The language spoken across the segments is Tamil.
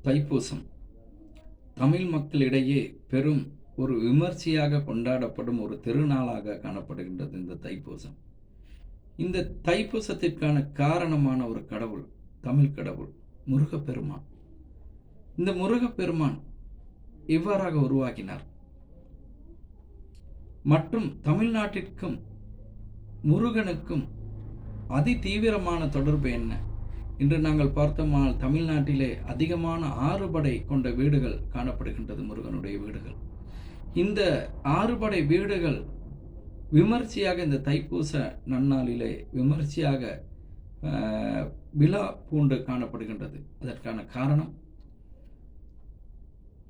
தைப்பூசம் தமிழ் மக்களிடையே பெரும் ஒரு விமர்சையாக கொண்டாடப்படும் ஒரு திருநாளாக காணப்படுகின்றது இந்த தைப்பூசம். இந்த தைப்பூசத்திற்கான காரணமான ஒரு கடவுள், தமிழ் கடவுள் முருகப்பெருமான். இந்த முருகப்பெருமான் இவ்வாறாக உருவாக்கினார் மற்றும் தமிழ்நாட்டிற்கும் முருகனுக்கும் அதி தீவிரமான தொடர்பு என்ன? இன்று நாங்கள் பார்த்தோமானால் தமிழ்நாட்டிலே அதிகமான ஆறுபடை கொண்ட வீடுகள் காணப்படுகின்றது, முருகனுடைய வீடுகள். இந்த ஆறுபடை வீடுகள் விமர்சையாக இந்த தைப்பூச நன்னாளிலே விமர்சையாக விழா பூண்டு காணப்படுகின்றது. அதற்கான காரணம்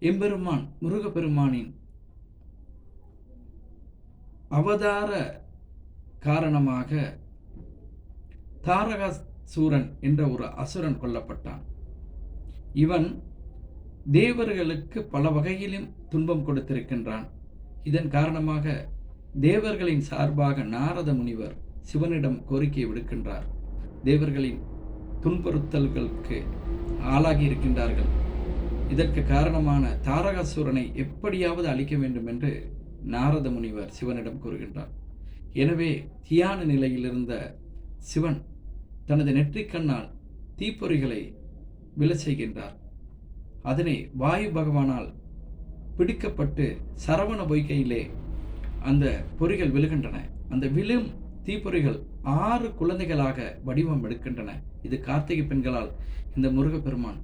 எம்பெருமான் முருகப்பெருமானின் அவதார காரணமாக தாரகாசூரன் என்ற ஒரு அசுரன் கொல்லப்பட்டான். இவன் தேவர்களுக்கு பல வகையிலும் துன்பம் கொடுத்திருக்கின்றான். இதன் காரணமாக தேவர்களின் சார்பாக நாரத முனிவர் சிவனிடம் கோரிக்கை விடுக்கின்றார். தேவர்களின் துன்புறுத்தல்களுக்கு ஆளாகி இருக்கின்றார்கள். இதற்கு காரணமான தாரகாசூரனை எப்படியாவது அழிக்க வேண்டும் என்று நாரத முனிவர் சிவனிடம் கூறுகின்றார். எனவே தியான நிலையில் இருந்த சிவன் தனது நெற்றிக்கண்ணால் தீப்பொறிகளை விழச் செய்கின்றார். அதனை வாயு பகவானால் பிடிக்கப்பட்டு சரவண பொய்கையிலே அந்த பொறிகள் விழுகின்றன. அந்த விழும் தீப்பொறிகள் 6 குழந்தைகளாக வடிவம் எடுக்கின்றன. இது கார்த்திகை பெண்களால் இந்த முருகப்பெருமான்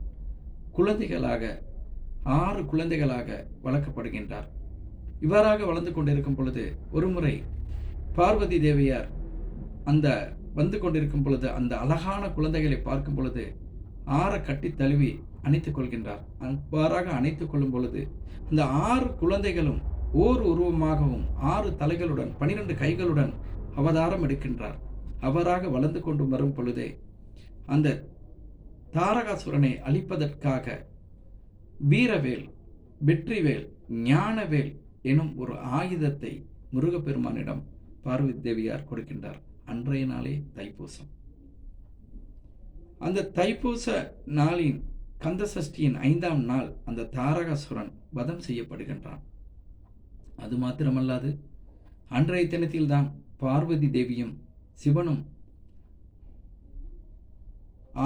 குழந்தைகளாக 6 குழந்தைகளாக வளர்க்கப்படுகின்றார். இவ்வாறாக வளர்ந்து கொண்டிருக்கும் பொழுது ஒருமுறை பார்வதி தேவியார் அந்த வந்து கொண்டிருக்கும் பொழுது அந்த அழகான குழந்தைகளை பார்க்கும் பொழுது கட்டி தழுவி அணைத்துக் கொள்கின்றார். அவ்வாறாக அணைத்துக் கொள்ளும் பொழுது அந்த 6 குழந்தைகளும் ஓர் உருவமாகவும் 6 தலைகளுடன் 12 கைகளுடன் அவதாரம் எடுக்கின்றார். அவராக வளர்ந்து கொண்டு வரும் பொழுதே அந்த தாரகாசுரனை அழிப்பதற்காக வீரவேல், வெற்றிவேல், ஞானவேல் எனும் ஒரு ஆயுதத்தை முருகப்பெருமானிடம் பார்வதி தேவியார் கொடுக்கின்றார். அன்றைய நாளே தைப்பூசம். அந்த தைப்பூச நாளின் கந்தசஷ்டியின் 5ஆம் நாள் அந்த தாரகாசுரன் வதம் செய்யப்படுகின்றான். அது மாத்திரமல்லாது அன்றைய தினத்தில்தான் பார்வதி தேவியும் சிவனும்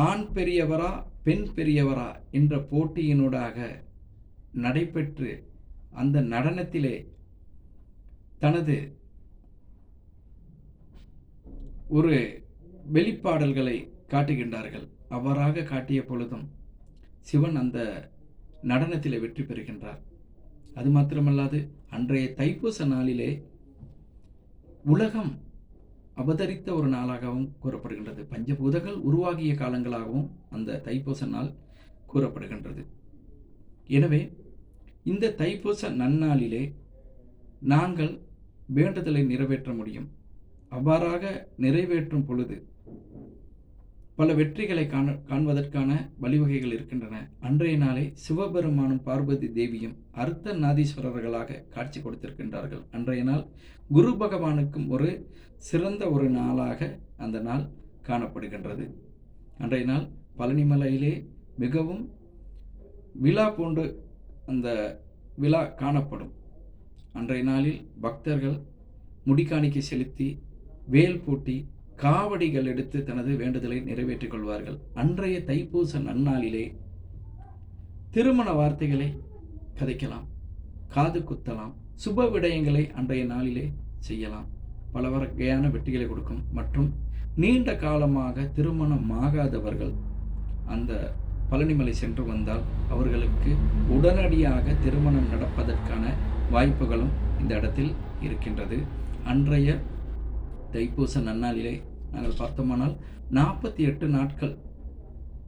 ஆண் பெரியவரா பெண் பெரியவரா என்ற போட்டியினூடாக நடைபெற்று அந்த நடனத்திலே தனது ஒரு வெளிப்பாடல்களை காட்டுகின்றார்கள். அவ்வாறாக காட்டிய பொழுதும் சிவன் அந்த நடனத்திலே வெற்றி பெறுகின்றார். அது மாத்திரமல்லாது அன்றைய தைப்பூச நாளிலே உலகம் அவதரித்த ஒரு நாளாகவும் கூறப்படுகின்றது. பஞ்சபூதங்கள் உருவாகிய காலங்களாகவும் அந்த தைப்பூச நாள் கூறப்படுகின்றது. எனவே இந்த தைப்பூச நன்னாளிலே நாங்கள் வேண்டுதலை நிறைவேற்ற முடியும். அவ்வாறாக நிறைவேற்றும் பொழுது பல வெற்றிகளை காண்பதற்கான வழிவகைகள் இருக்கின்றன. அன்றைய நாளை சிவபெருமானும் பார்வதி தேவியும் அர்த்தநாதீஸ்வரர்களாக காட்சி கொடுத்திருக்கின்றார்கள். அன்றைய நாள் குரு பகவானுக்கும் ஒரு சிறந்த ஒரு நாளாக அந்த நாள் காணப்படுகின்றது. அன்றைய நாள் பழனிமலையிலே மிகவும் விழா போன்று அந்த விழா காணப்படும். அன்றைய நாளில் பக்தர்கள் முடிக்காணிக்கை செலுத்தி வேல் பூட்டி காவடிகள் எடுத்து தனது வேண்டுதலை நிறைவேற்றிக் கொள்வார்கள். அன்றைய தைப்பூச நன்னாளிலே திருமண வார்த்தைகளை கதைக்கலாம், காது குத்தலாம், சுப விடயங்களை அன்றைய நாளிலே செய்யலாம். பல வகையான வெற்றிகளை கொடுக்கும். மற்றும் நீண்ட காலமாக திருமணமாகாதவர்கள் அந்த பழனிமலை சென்று வந்தால் அவர்களுக்கு உடனடியாக திருமணம் நடப்பதற்கான வாய்ப்புகளும் இந்த இடத்தில் இருக்கின்றது. அன்றைய தைப்பூச நன்னாளிலே நாங்கள் பார்த்தோமானால் 48 நாட்கள்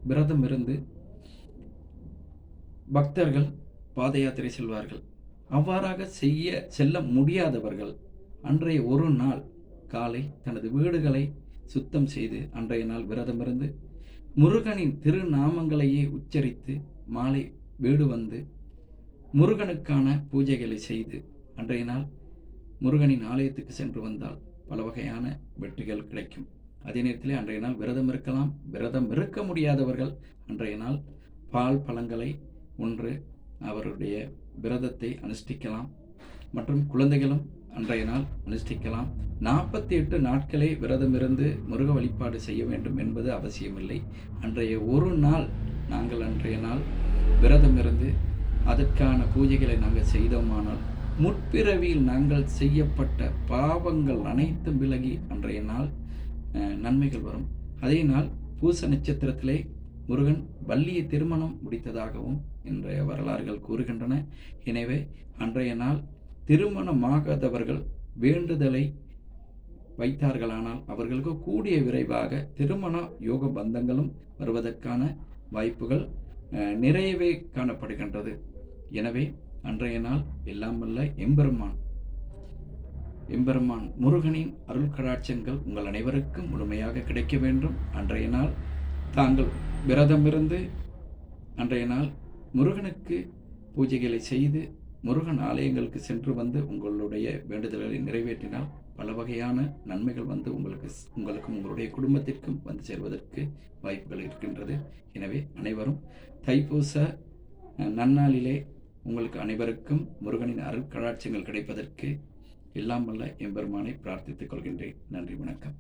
விரதம் இருந்து பக்தர்கள் பாத யாத்திரை செல்வார்கள். அவ்வாறாக செல்ல முடியாதவர்கள் அன்றைய ஒரு நாள் காலை தனது வீடுகளை சுத்தம் செய்து அன்றைய நாள் விரதமிருந்து முருகனின் திருநாமங்களையே உச்சரித்து மாலை வீடு வந்து முருகனுக்கான பூஜைகளை செய்து அன்றைய நாள் முருகனின் ஆலயத்துக்கு சென்று வந்தால் பல வகையான வெற்றிகள் கிடைக்கும். அதே நேரத்தில் அன்றைய நாள் விரதம் இருக்கலாம். விரதம் இருக்க முடியாதவர்கள் அன்றைய நாள் பால் பழங்களை ஒன்று அவருடைய விரதத்தை அனுஷ்டிக்கலாம். மற்றும் குழந்தைகளும் அன்றைய நாள் அனுஷ்டிக்கலாம். 48 நாட்களே விரதமிருந்து முருக வழிபாடு செய்ய வேண்டும் என்பது அவசியமில்லை. அன்றைய ஒரு நாள் நாங்கள் அன்றைய நாள் விரதமிருந்து அதற்கான பூஜைகளை நாங்கள் செய்தோமானால் முற்பிறவியில் நாங்கள் செய்யப்பட்ட பாவங்கள் அனைத்தும் விலகி அன்றைய நாள் நன்மைகள் வரும். அதே நாள் பூச நட்சத்திரத்திலே முருகன் வள்ளியை திருமணம் முடித்ததாகவும் இன்றைய வரலாறுகள் கூறுகின்றன. எனவே அன்றைய நாள் திருமணமாகாதவர்கள் வேண்டுதலை வைத்தார்களானால் அவர்களுக்கு கூடிய விரைவாக திருமண யோக பந்தங்களும் வருவதற்கான வாய்ப்புகள் நிறையவே காணப்படுகின்றது. எனவே அன்றைய நாள் எல்லாம் வல்ல எம்பெருமான் முருகனின் அருள் கடாட்சங்கள் உங்கள் அனைவருக்கும் முழுமையாக கிடைக்க வேண்டும். அன்றைய நாள் தாங்கள் விரதமிருந்து அன்றைய நாள் முருகனுக்கு பூஜைகளை செய்து முருகன் ஆலயங்களுக்கு சென்று வந்து உங்களுடைய வேண்டுதல்களை நிறைவேற்றினால் பல வகையான நன்மைகள் வந்து உங்களுக்கும் உங்களுடைய குடும்பத்திற்கும் வந்து சேர்வதற்கு வாய்ப்புகள் இருக்கின்றது. எனவே அனைவரும் தைப்பூச நன்னாளிலே உங்களுக்கு அனைவருக்கும் முருகனின் அருள் கடாட்சங்கள் கிடைப்பதற்கு எல்லாம் வல்ல எம்பெருமானை பிரார்த்தித்துக் கொள்கின்றேன். நன்றி, வணக்கம்.